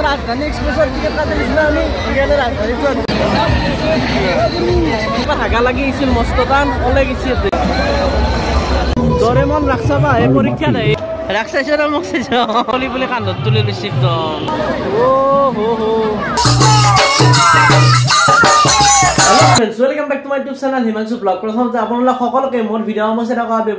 राजधानी एक्सप्रेसर टिकट काटि दिছিলোঁ আমি ইয়ালে ৰাজধানী হাগা লাগি আছিল মস্ত টান ওলাই গেছি ডৰেমন ৰাখছা বা এই পৰীক্ষা নাই ৰাখছাইছ আৰু মোক চাইছ কলি বুলি কান্ধত তুলি লৈছি একদম ও হো হো Hello friends, welcome back to my YouTube channel Himanshu Vlog. প্ৰথমতে আপোনালোক সকলোকে মোৰ ভিডিঅ' সমস্যা থকা বাবে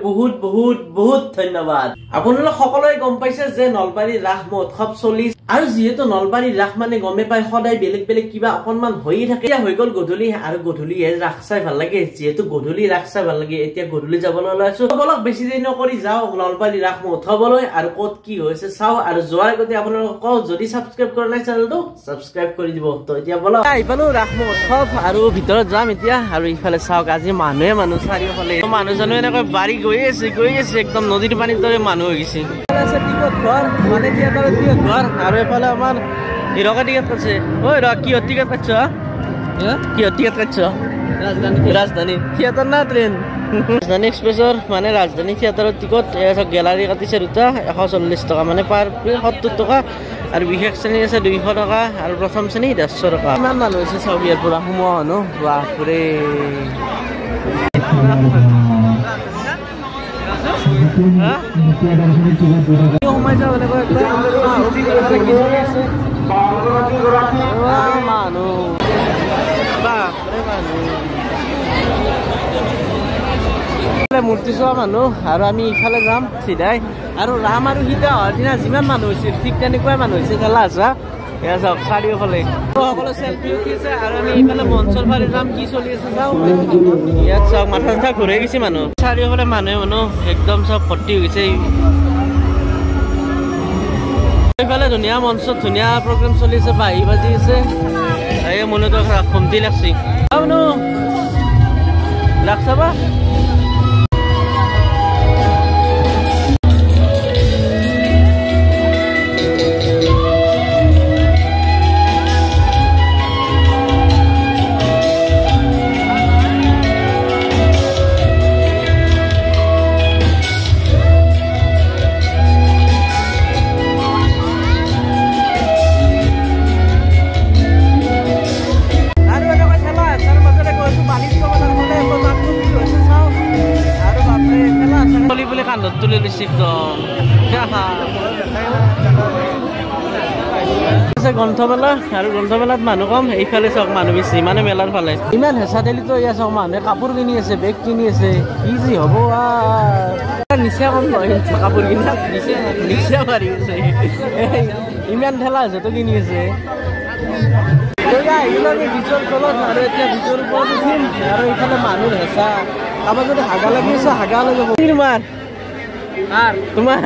বহুত ধন্যবাদ। আপোনালোক সকলোৱে গম পাইছে যে নলবাৰী ৰাস মহোৎসৱ চলি আৰু যেহেতু নলবাৰী ৰাস মানে গমে পাই সদায় বেলেগ কিবা অকনমান হৈয়ে থাকে হৈ গল গধূলি আৰু গধূলি ৰাস চাই ভাল লাগে যেহেতু গধূলি ৰাস চাই ভাল লাগে এতিয়া গধূলি যাবলৈ ওলাইছো বলক বেছি দেৰি নকৰি যাও নলবাৰী ৰাস মহোৎসৱলৈ আৰু ক'ত কি হৈছে চাও আৰু যোৱাৰ আগতে আপোনালোকক যদি সাবস্ক্ৰাইব কৰা নাই চেনেলটো সাবস্ক্ৰাইব কৰি দিব তো এতিয়া বলক আইপালো ৰাস মহোৎসৱ আৰু ভিতৰত যাম এতিয়া আৰু ইফালে চাওক আজি মানুহ চাৰিওফালে মানুহজনে এনেকৈ বাঢ়ি গৈ আছে একদম নদীৰ পানীৰ দৰে মানুহ হৈ গৈছে টিকট ঘৰ মানে থিয়েটাৰৰ টিকট ঘৰ আৰু এফালে আমাৰ হিৰকা টিকট কাটছে ঐ ৰ কি টিকট কাটছ কি টিকট কাটছ ৰাজধানী থিয়েটাৰ না ট্ৰেইন ৰাজধানী এক্সপ্ৰেছৰ মানে ৰাজধানী থিয়েটাৰৰ টিকট গেলাৰী কাটিছে দুটা 140 টকা মানে পাৰ 70 টকা আৰু বিশেষ শ্ৰেণী আছে 200 টকা আৰু প্ৰথম শ্ৰেণী 150 টকা ইমান মানুহ হৈছে চাওক ইয়াৰ পৰা সোমোৱা মানুহ বাপৰে সোমাই যাওঁ এনেকৈ মানুহ মূৰ্তি চোৱা মানুহ আৰু আমি ইফালে যাম চিধাই আৰু ৰাম আৰু সীতা হোৱাৰ দিনা যিমান মানুহ হৈছিল ঠিক তেনেকুৱাই মানুহ হৈছে খেলা আছা এয়া চাওক চাৰিওফালে সকলো চেল্ফি উঠিছে আৰু আমি ইফালে মঞ্চৰ ফালে যাম কি চলি আছে চাওঁ ইয়াত চাওক মাথা চাথা ঘূৰাই গৈছে মানুহ চাৰিওফালে মানুহ একদম চব ভৰ্তি হৈ গৈছে এইফালে ধুনীয়া মঞ্চত ধুনীয়া প্ৰগ্ৰেম চলি আছে বাঁহী বাজি আছে এই মনতো খমতি লাগছি ৰাস চাবা কান্ধত তুলি লৈছি একদম গ্ৰন্থমেলা আৰু গ্ৰন্থমেলাত মানুহ কম এইফালে চাওক মানুহ বেছি মানে মেলাৰ ফালে ইমান হেঁচা ঠেলিতো ইয়াত চাওক মানুহে কাপোৰ কিনি আছে বেগ কিনি আছে কি যি হ'ব নিচা কম নহয় কাপোৰ কিনা নিচা মাৰি আছে ইমান ঠেলা হেঁচাটো কিনি আছে আহিলো আমি বীজৰ তলত আৰু এতিয়া বীজৰ ওপৰত উঠিম আৰু এইফালে মানুহ হেঁচা কাৰোবাৰ যদি হাগা লাগি আছে হাগা লৈ যাব তোমাৰ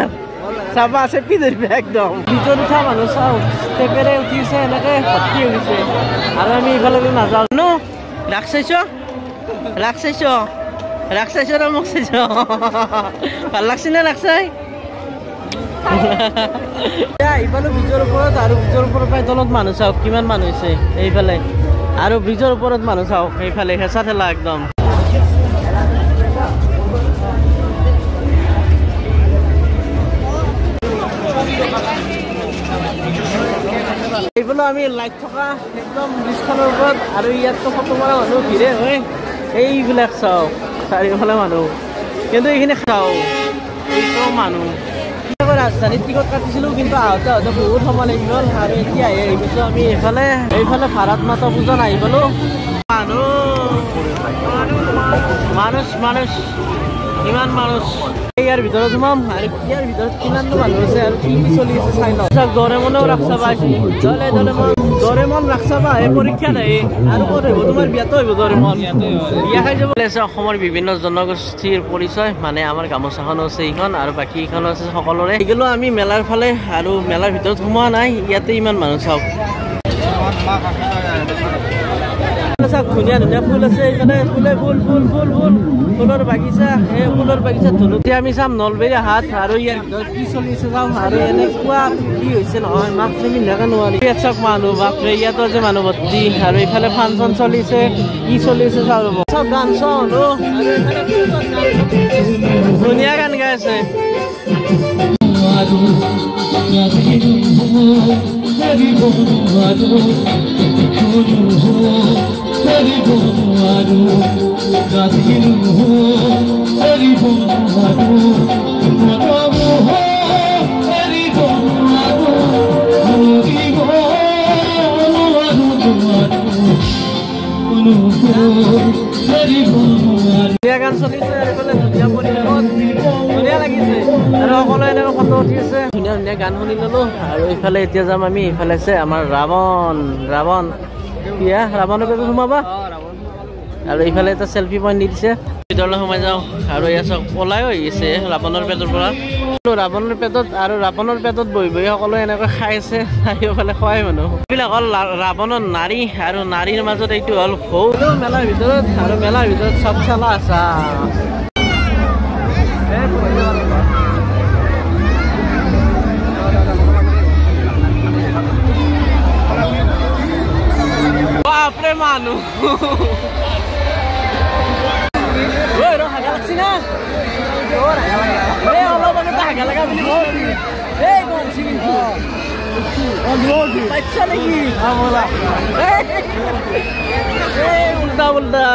চাবা আছে পিজৰ একদম ভিতৰত উঠা মানুহ চাওঁ টেপেৰে উঠিছে এনেকে ভৰ্তি হৈ গৈছে আৰু আমি ইফালে নাযাওঁ ন ৰাস চাইছ আৰু মোক চাইছ ভাল লাগছে নে ৰাস চাই ইফালে ব্ৰিজৰ ওপৰত আৰু ব্ৰিজৰ ওপৰত প্ৰায় তলত মানুহ চাওক কিমান মানুহ হৈছে এইফালে আৰু ব্ৰিজৰ ওপৰত মানুহ চাওক এইফালে হেঁচা ঠেলা একদম এইফালে আমি লাইট থকা একদম ব্ৰিজখনৰ ওপৰত আৰু ইয়াততো ফটো মৰা মানুহ ভিৰে হয় এইবিলাক চাওক চাৰিওফালে মানুহ কিন্তু এইখিনি চাওক এইটো মানুহ ৰাজধানীত টিকট কাটিছিলোঁ কিন্তু আহোঁতে বহুত সময় লাগি গ'ল আৰু এতিয়া আহিছোঁ আমি এইফালে ভাৰত মাতা পূজাত আহি পালোঁ মানুহ ইমান মানুহ ইয়াৰ ভিতৰত সোমাম আৰু ইয়াৰ ভিতৰত কিমাননো মানুহ আছে আৰু কি চলি আছে চাই লওঁ ডৰেমনেও ৰাস চাবা আহিছে ডৰেমন ৰাস চাবা এই পৰীক্ষা নাই আৰু ক'ত আহিব তোমাৰ বিয়াতো আহিব ডৰেমন বিয়া খাই যাব আছে অসমৰ বিভিন্ন জনগোষ্ঠীৰ পৰিচয় মানে আমাৰ গামোচাখনো আছে এইখন আৰু বাকী এইখনো আছে সকলোৰে গ'লো আমি মেলাৰ ফালে আৰু মেলাৰ ভিতৰত সোমোৱা নাই ইয়াতে ইমান মানুহ চাওক চাওক ধুনীয়া ফুল আছে এইফালে ফুলৰ বাগিচা এই ফুলৰ বাগিচাত ধুনুতি আমি চাম নলবাৰী হাট আৰু ইয়াৰ ভিতৰত কি চলি আছে চাওঁ আৰু এনেকুৱা কি হৈছে নহয় মাছ পিন্ধাকে নোৱাৰি ইয়াত চাওক মানুহ বাপৰে ইয়াতো আছে মানুহ ভৰ্তি আৰু এইফালে ফাংচন চলিছে কি চলিছে চাওঁ ৰ'ব চাওক গান চাওঁ ধুনীয়া গান গাই আছে গান চলিছে ধুনীয়া পৰিৱেশত ধুনীয়া লাগিছে আৰু সকলোৱে এনেকৈ ফটো উঠি আছে ধুনীয়া ধুনীয়া গান শুনি ললো আৰু এইফালে এতিয়া যাম আমি এইফালে আছে আমাৰ ৰাৱণ কিয়া ৰাৱণৰ পেটত সোমাবা আৰু এইফালে এটা চেলফি পইণ্ট দি দিছে ভিতৰলৈ সোমাই যাওঁ আৰু এয়া চব পলাই হৈ গৈছে ৰাৱণৰ পেটৰ পৰা ৰাৱণৰ পেটত বহি বহি সকলোৱে এনেকৈ খাই আছে চাৰিওফালে খোৱাই মানুহ এইবিলাক হ'ল ৰাৱণৰ নাৰী আৰু নাৰীৰ মাজত এইটো হ'ল সৰু মেলাৰ ভিতৰত আৰু মেলাৰ ভিতৰত চব চালা আছা বাপৰে মানুহ হাগা লাগছি না অলপ আগতে হাগা লাগা বুলি বাচ্চা নাকি উল্টা উল্টা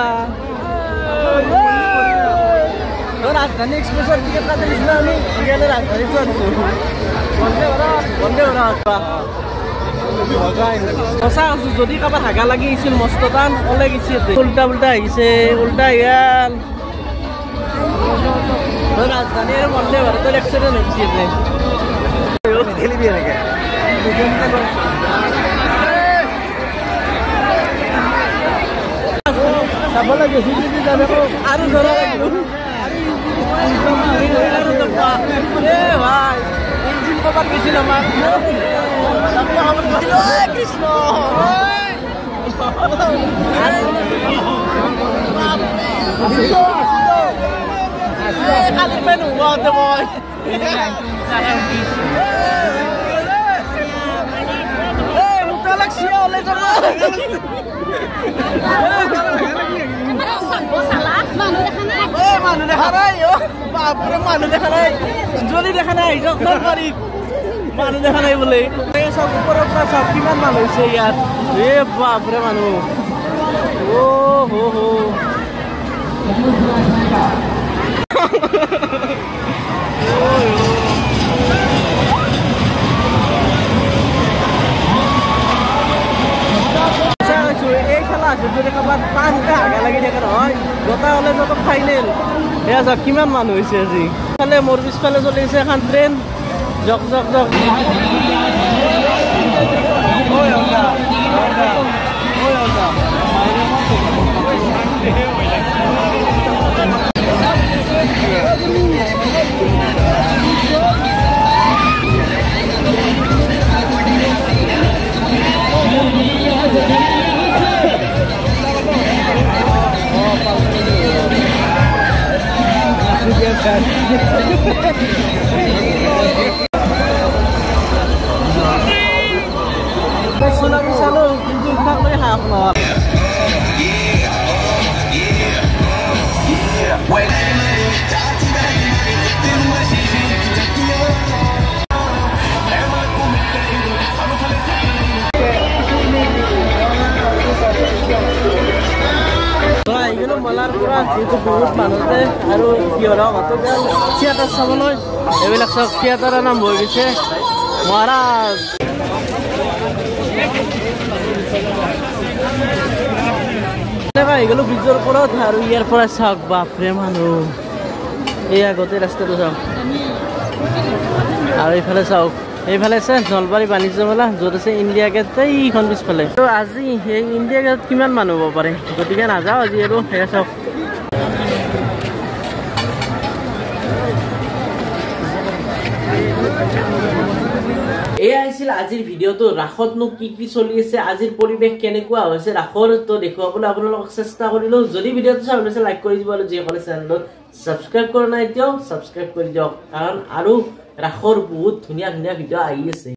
রাজধানী এক্সপ্রেসের টিকিট কাটে দিয়েছিলাম আমি এখানে রাজধানী বন্দে ভারত সঁচা আছো যদি কাৰোবাৰ হাগা লাগি আহিছিল মস্ত টান ওলাই গেছে উল্টা উল্টা আহিছে উল্টা গেল রাজধানীর বন্দে ভারতের এক্সিডেন্ট হয়েছে খেলিবি এনেকে চাব লাগে আৰু ধৰা লাগিব ভাই ইঞ্জিন কবাত গেছিল আমাৰ কৃষ্ণ কালি পেন হুৱাতে মই উল্টা লাগছি ওলাই যাব মানুহ দেখা নাই বাপৰে মানুহ দেখা নাই যদি দেখা নাই যাওক পাৰি মানুহ দেখা নাই বোলে চব ওপৰৰ পৰা চব কিমান মানুহ হৈছে ইয়াত বাপৰে মানুহ এই খেলা আছে যদি কাৰোবাৰ পাঁচটা হাগা লাগি থাকে নহয় গোটা হ'লে যত ফাইনেল এয়া যাওক কিমান মানুহ হৈছে আজি ফালে মোৰ পিছফালে চলিছে এখন ট্ৰেইন জক জক জক Tsunami selalu tunjukkan melihat nol. Ini malar pura itu बहुत মানুষে আৰু কিহৰা হতো থিয়েটাৰ চাবলৈ এইবিলাক সব থিয়েটাৰৰ নাম হৈ গৈছে মহাৰাজ এইগুলো ব্ৰিজৰ ওপৰত আৰু ইয়াৰ পৰা চাওক বাপৰে মানুহ এই আগতে ৰাস্তাটো চাওক আৰু এইফালে চাওক এইফালে আছে নলবাৰী বাণিজ্য মেলা য'ত আছে ইণ্ডিয়া গেট এইখন পিছফালে তো আজি এই ইণ্ডিয়া গেটত কিমান মানুহ হ'ব পাৰে গতিকে নাযাওঁ আজি আৰু সেয়া চাওক এয়া আছিল আজিৰ ভিডিঅ'টো ৰাসতনো কি কি চলি আছে আজিৰ পৰিৱেশ কেনেকুৱা হৈছে ৰাসৰ তো দেখুৱাবলৈ আপোনালোকক চেষ্টা কৰিলো যদি ভিডিঅ'টো চাই ভাল লাগিছে লাইক কৰি দিব আৰু যিসকলে চেনেলটো সাবস্ক্ৰাইব কৰা নাই এতিয়াও সাবস্ক্ৰাইব কৰি দিয়ক কাৰণ আৰু ৰাসৰ বহুত ধুনীয়া ধুনীয়া ভিডিঅ' আহি আছে